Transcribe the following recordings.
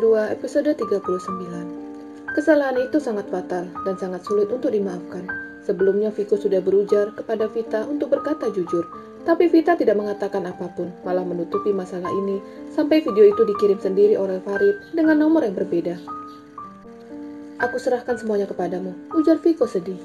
kedua, episode 39. Kesalahan itu sangat fatal dan sangat sulit untuk dimaafkan. Sebelumnya Viko sudah berujar kepada Vita untuk berkata jujur, tapi Vita tidak mengatakan apapun, malah menutupi masalah ini sampai video itu dikirim sendiri oleh Farid dengan nomor yang berbeda. Aku serahkan semuanya kepadamu, ujar Viko sedih.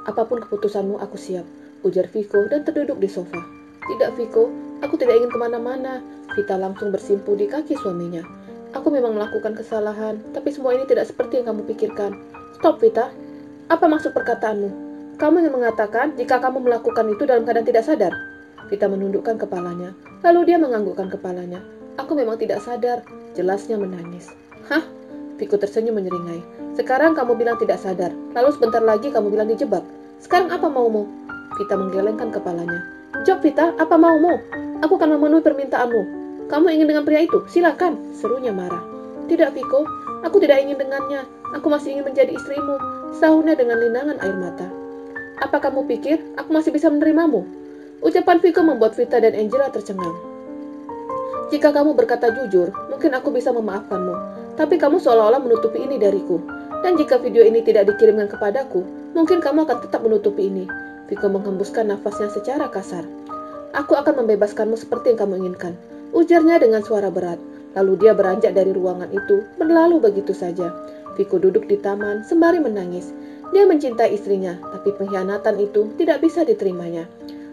Apapun keputusanmu aku siap, ujar Viko dan terduduk di sofa. Tidak Viko, aku tidak ingin kemana-mana. Vita langsung bersimpu di kaki suaminya. Aku memang melakukan kesalahan, tapi semua ini tidak seperti yang kamu pikirkan. Stop Vita, apa maksud perkataanmu? Kamu ingin mengatakan jika kamu melakukan itu dalam keadaan tidak sadar? Vita menundukkan kepalanya, lalu dia menganggukkan kepalanya. Aku memang tidak sadar, jelasnya menangis. Hah? Viko tersenyum menyeringai. Sekarang kamu bilang tidak sadar, lalu sebentar lagi kamu bilang dijebak. Sekarang apa maumu? Vita menggelengkan kepalanya. Jawab Vita, apa maumu? Aku akan memenuhi permintaanmu. Kamu ingin dengan pria itu? Silakan, serunya marah. Tidak Viko, aku tidak ingin dengannya. Aku masih ingin menjadi istrimu, sahutnya dengan linangan air mata. Apa kamu pikir aku masih bisa menerimamu? Ucapan Viko membuat Vita dan Angela tercengang. Jika kamu berkata jujur, mungkin aku bisa memaafkanmu. Tapi kamu seolah-olah menutupi ini dariku. Dan jika video ini tidak dikirimkan kepadaku, mungkin kamu akan tetap menutupi ini. Viko menghembuskan nafasnya secara kasar. Aku akan membebaskanmu seperti yang kamu inginkan, ujarnya dengan suara berat. Lalu dia beranjak dari ruangan itu, berlalu begitu saja. Viko duduk di taman sembari menangis. Dia mencintai istrinya, tapi pengkhianatan itu tidak bisa diterimanya.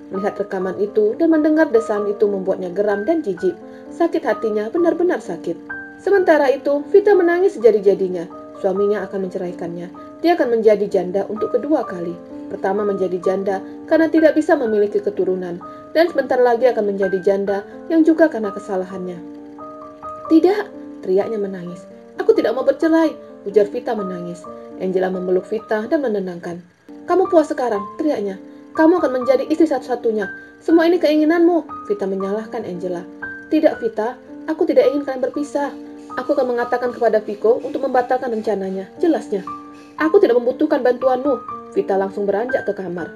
Melihat rekaman itu dan mendengar desaan itu membuatnya geram dan jijik. Sakit hatinya benar-benar sakit. Sementara itu, Vita menangis sejadi-jadinya. Suaminya akan menceraikannya. Dia akan menjadi janda untuk kedua kali. Pertama menjadi janda karena tidak bisa memiliki keturunan, dan sebentar lagi akan menjadi janda yang juga karena kesalahannya. Tidak, teriaknya menangis. Aku tidak mau bercerai, ujar Vita menangis. Angela memeluk Vita dan menenangkan. Kamu puas sekarang, teriaknya. Kamu akan menjadi istri satu-satunya. Semua ini keinginanmu, Vita menyalahkan Angela. Tidak Vita, aku tidak ingin kalian berpisah. Aku akan mengatakan kepada Viko untuk membatalkan rencananya, jelasnya. Aku tidak membutuhkan bantuanmu. Vita langsung beranjak ke kamar.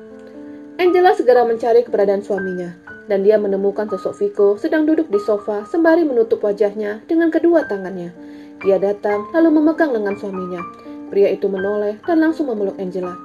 Angela segera mencari keberadaan suaminya, dan dia menemukan sosok Viko sedang duduk di sofa sembari menutup wajahnya dengan kedua tangannya. Dia datang lalu memegang lengan suaminya. Pria itu menoleh dan langsung memeluk Angela.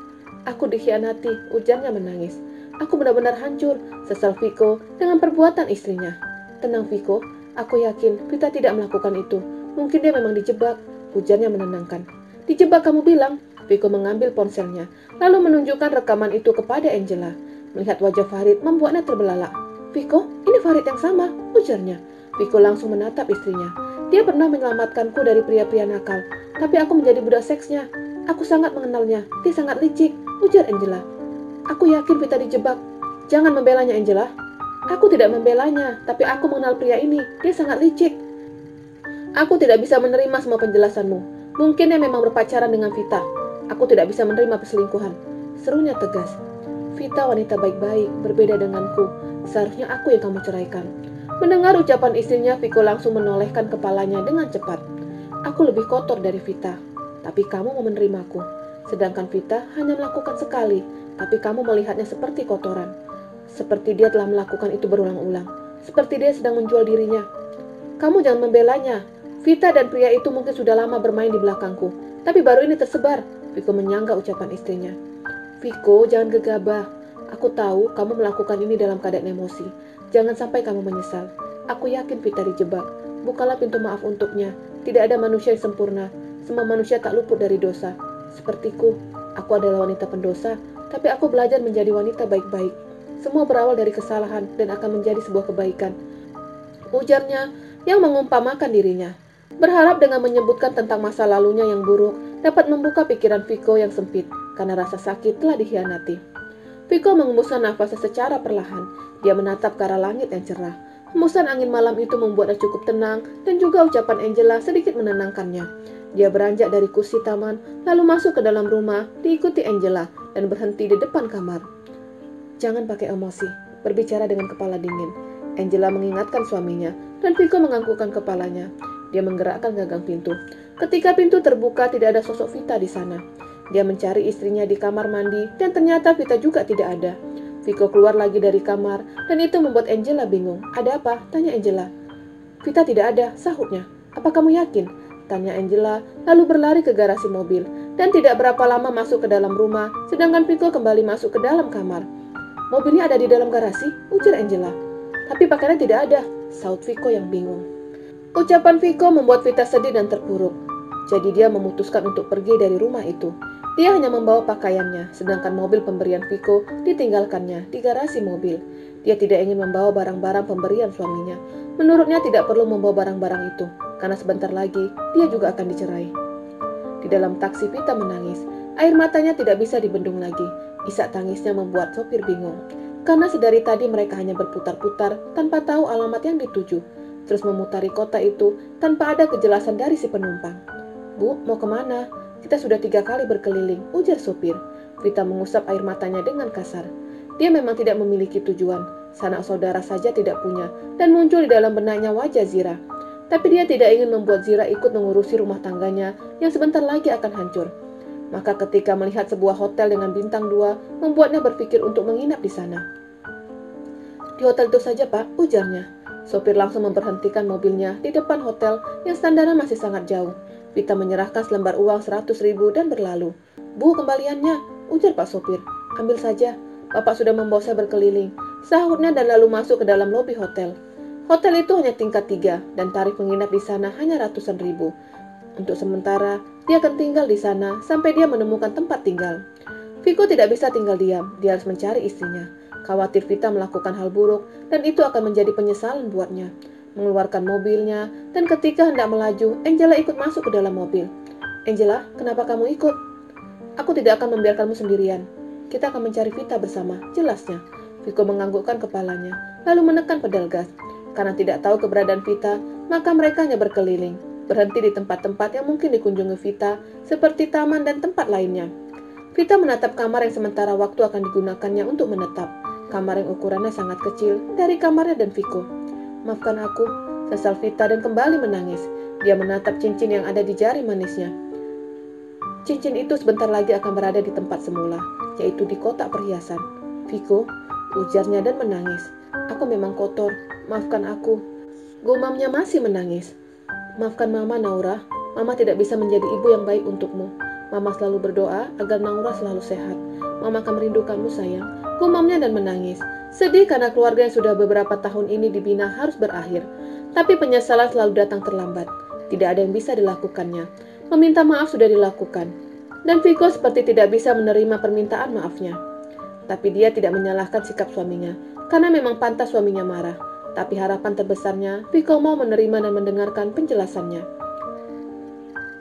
Aku dikhianati, ujarnya menangis. Aku benar-benar hancur, sesal Viko dengan perbuatan istrinya. Tenang Viko, aku yakin Vita tidak melakukan itu. Mungkin dia memang dijebak, ujarnya menenangkan. Dijebak kamu bilang? Viko mengambil ponselnya, lalu menunjukkan rekaman itu kepada Angela. Melihat wajah Farid membuatnya terbelalak. Viko, ini Farid yang sama, ujarnya. Viko langsung menatap istrinya. Dia pernah menyelamatkanku dari pria-pria nakal, tapi aku menjadi budak seksnya. Aku sangat mengenalnya, dia sangat licik, ujar Angela. Aku yakin Vita dijebak. Jangan membelanya Angela. Aku tidak membelanya, tapi aku mengenal pria ini, dia sangat licik. Aku tidak bisa menerima semua penjelasanmu. Mungkin dia memang berpacaran dengan Vita. Aku tidak bisa menerima perselingkuhan, serunya tegas. Vita wanita baik-baik, berbeda denganku. Seharusnya aku yang kamu ceraikan. Mendengar ucapan istrinya, Viko langsung menolehkan kepalanya dengan cepat. Aku lebih kotor dari Vita, tapi kamu mau menerimaku. Sedangkan Vita hanya melakukan sekali, tapi kamu melihatnya seperti kotoran. Seperti dia telah melakukan itu berulang-ulang. Seperti dia sedang menjual dirinya. Kamu jangan membelanya. Vita dan pria itu mungkin sudah lama bermain di belakangku, tapi baru ini tersebar. Viko menyangga ucapan istrinya. Viko, jangan gegabah. Aku tahu kamu melakukan ini dalam keadaan emosi. Jangan sampai kamu menyesal. Aku yakin Vita dijebak. Bukalah pintu maaf untuknya. Tidak ada manusia yang sempurna. Semua manusia tak luput dari dosa. Sepertiku, aku adalah wanita pendosa, tapi aku belajar menjadi wanita baik-baik. Semua berawal dari kesalahan dan akan menjadi sebuah kebaikan, ujarnya yang mengumpamakan dirinya. Berharap dengan menyebutkan tentang masa lalunya yang buruk dapat membuka pikiran Viko yang sempit karena rasa sakit telah dikhianati. Viko mengembuskan nafasnya secara perlahan. Dia menatap ke arah langit yang cerah. Hembusan angin malam itu membuatnya cukup tenang dan juga ucapan Angela sedikit menenangkannya. Dia beranjak dari kursi taman lalu masuk ke dalam rumah diikuti Angela dan berhenti di depan kamar. Jangan pakai emosi, berbicara dengan kepala dingin. Angela mengingatkan suaminya dan Viko menganggukkan kepalanya. Dia menggerakkan gagang pintu. Ketika pintu terbuka, tidak ada sosok Vita di sana. Dia mencari istrinya di kamar mandi dan ternyata Vita juga tidak ada. Viko keluar lagi dari kamar dan itu membuat Angela bingung. Ada apa? Tanya Angela. Vita tidak ada, sahutnya. Apa kamu yakin? Tanya Angela, lalu berlari ke garasi mobil. Dan tidak berapa lama masuk ke dalam rumah, sedangkan Viko kembali masuk ke dalam kamar. Mobilnya ada di dalam garasi, ujar Angela. Tapi pakaiannya tidak ada, saut Viko yang bingung. Ucapan Viko membuat Vita sedih dan terpuruk. Jadi dia memutuskan untuk pergi dari rumah itu. Dia hanya membawa pakaiannya, sedangkan mobil pemberian Viko ditinggalkannya di garasi mobil. Dia tidak ingin membawa barang-barang pemberian suaminya. Menurutnya tidak perlu membawa barang-barang itu, karena sebentar lagi dia juga akan dicerai. Di dalam taksi Vita menangis. Air matanya tidak bisa dibendung lagi. Isak tangisnya membuat sopir bingung. Karena sedari tadi mereka hanya berputar-putar tanpa tahu alamat yang dituju. Terus memutari kota itu tanpa ada kejelasan dari si penumpang. Bu, mau kemana? Kita sudah 3 kali berkeliling, ujar sopir. Vita mengusap air matanya dengan kasar. Dia memang tidak memiliki tujuan. Sanak saudara saja tidak punya. Dan muncul di dalam benaknya wajah Zira. Tapi dia tidak ingin membuat Zira ikut mengurusi rumah tangganya yang sebentar lagi akan hancur. Maka ketika melihat sebuah hotel dengan bintang 2, membuatnya berpikir untuk menginap di sana. Di hotel itu saja, Pak, ujarnya. Sopir langsung memberhentikan mobilnya di depan hotel yang standarnya masih sangat jauh. Vita menyerahkan selembar uang 100.000 dan berlalu. Bu, kembaliannya, ujar Pak sopir. Ambil saja, Bapak sudah membawa saya berkeliling. Sahutnya dan lalu masuk ke dalam lobi hotel. Hotel itu hanya tingkat 3 dan tarif menginap di sana hanya ratusan ribu. Untuk sementara, dia akan tinggal di sana sampai dia menemukan tempat tinggal. Viko tidak bisa tinggal diam, dia harus mencari istrinya. Khawatir Vita melakukan hal buruk dan itu akan menjadi penyesalan buatnya. Mengeluarkan mobilnya dan ketika hendak melaju, Angela ikut masuk ke dalam mobil. Angela, kenapa kamu ikut? Aku tidak akan membiarkanmu sendirian. Kita akan mencari Vita bersama, jelasnya. Viko menganggukkan kepalanya, lalu menekan pedal gas. Karena tidak tahu keberadaan Vita, maka mereka hanya berkeliling, berhenti di tempat-tempat yang mungkin dikunjungi Vita, seperti taman dan tempat lainnya. Vita menatap kamar yang sementara waktu akan digunakannya untuk menetap. Kamar yang ukurannya sangat kecil dari kamarnya dan Viko. Maafkan aku, sesal Vita dan kembali menangis. Dia menatap cincin yang ada di jari manisnya. Cincin itu sebentar lagi akan berada di tempat semula, yaitu di kotak perhiasan. Viko, ujarnya dan menangis. Aku memang kotor, maafkan aku. Gumamnya masih menangis. Maafkan Mama, Naura. Mama tidak bisa menjadi ibu yang baik untukmu. Mama selalu berdoa agar Naura selalu sehat. Mama akan merindukanmu, sayang. Gumamnya dan menangis. Sedih karena keluarga yang sudah beberapa tahun ini dibina harus berakhir. Tapi penyesalan selalu datang terlambat. Tidak ada yang bisa dilakukannya. Meminta maaf sudah dilakukan. Dan Viko seperti tidak bisa menerima permintaan maafnya. Tapi dia tidak menyalahkan sikap suaminya. Karena memang pantas suaminya marah. Tapi harapan terbesarnya, Viko mau menerima dan mendengarkan penjelasannya.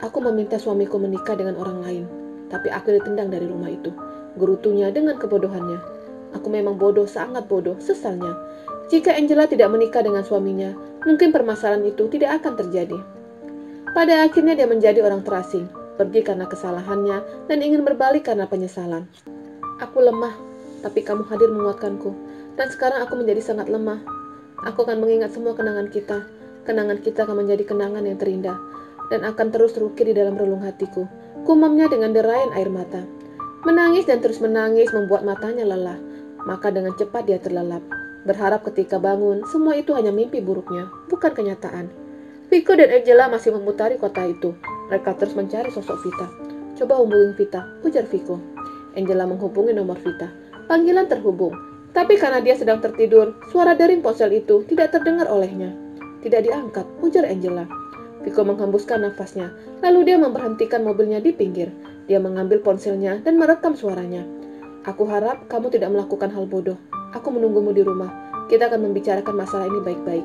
Aku meminta suamiku menikah dengan orang lain. Tapi aku ditendang dari rumah itu. Gerutunya dengan kebodohannya. Aku memang bodoh, sangat bodoh, sesalnya. Jika Angela tidak menikah dengan suaminya, mungkin permasalahan itu tidak akan terjadi. Pada akhirnya dia menjadi orang terasing. Pergi karena kesalahannya dan ingin berbalik karena penyesalan. Aku lemah, tapi kamu hadir menguatkanku. Dan sekarang aku menjadi sangat lemah. Aku akan mengingat semua kenangan kita. Kenangan kita akan menjadi kenangan yang terindah. Dan akan terus terukir di dalam relung hatiku. Gumamnya dengan derayan air mata. Menangis dan terus menangis membuat matanya lelah. Maka dengan cepat dia terlelap. Berharap ketika bangun, semua itu hanya mimpi buruknya, bukan kenyataan. Viko dan Angela masih memutari kota itu. Mereka terus mencari sosok Vita. Coba hubungin Vita, ujar Viko. Angela menghubungi nomor Vita. Panggilan terhubung. Tapi karena dia sedang tertidur, suara dering ponsel itu tidak terdengar olehnya. Tidak diangkat, ujar Angela. Viko menghembuskan nafasnya, lalu dia memberhentikan mobilnya di pinggir. Dia mengambil ponselnya dan merekam suaranya. Aku harap kamu tidak melakukan hal bodoh. Aku menunggumu di rumah. Kita akan membicarakan masalah ini baik-baik.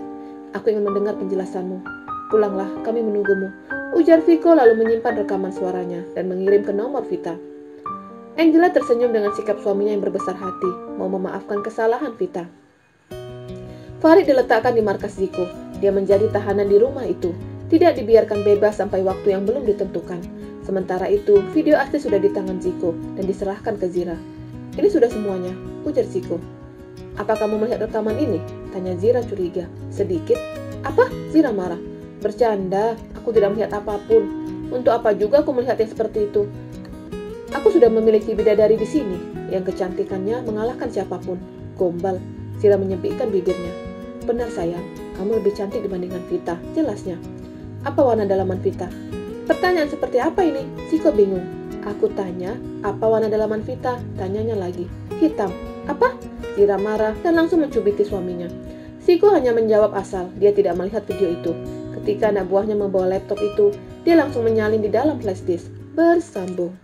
Aku ingin mendengar penjelasanmu. Pulanglah, kami menunggumu. Ujar Viko lalu menyimpan rekaman suaranya dan mengirim ke nomor Vita. Angela tersenyum dengan sikap suaminya yang berbesar hati, mau memaafkan kesalahan Vita. Farid diletakkan di markas Ziko. Dia menjadi tahanan di rumah itu. Tidak dibiarkan bebas sampai waktu yang belum ditentukan. Sementara itu, video asli sudah di tangan Ziko dan diserahkan ke Zira. Ini sudah semuanya, ujar Ziko. Apa kamu melihat rekaman ini? Tanya Zira curiga. Sedikit. Apa? Zira marah. Bercanda, aku tidak melihat apapun. Untuk apa juga aku melihat yang seperti itu? Aku sudah memiliki bidadari di sini, yang kecantikannya mengalahkan siapapun. Gombal. Zira menyepikkan bibirnya. Benar sayang, kamu lebih cantik dibandingkan Vita, jelasnya. Apa warna dalaman Vita? Pertanyaan seperti apa ini? Shiko bingung. Aku tanya, apa warna dalaman Vita? Tanyanya lagi. Hitam. Apa? Zira marah dan langsung mencubiti suaminya. Shiko hanya menjawab asal, dia tidak melihat video itu. Ketika anak buahnya membawa laptop itu, dia langsung menyalin di dalam flash disk. Bersambung.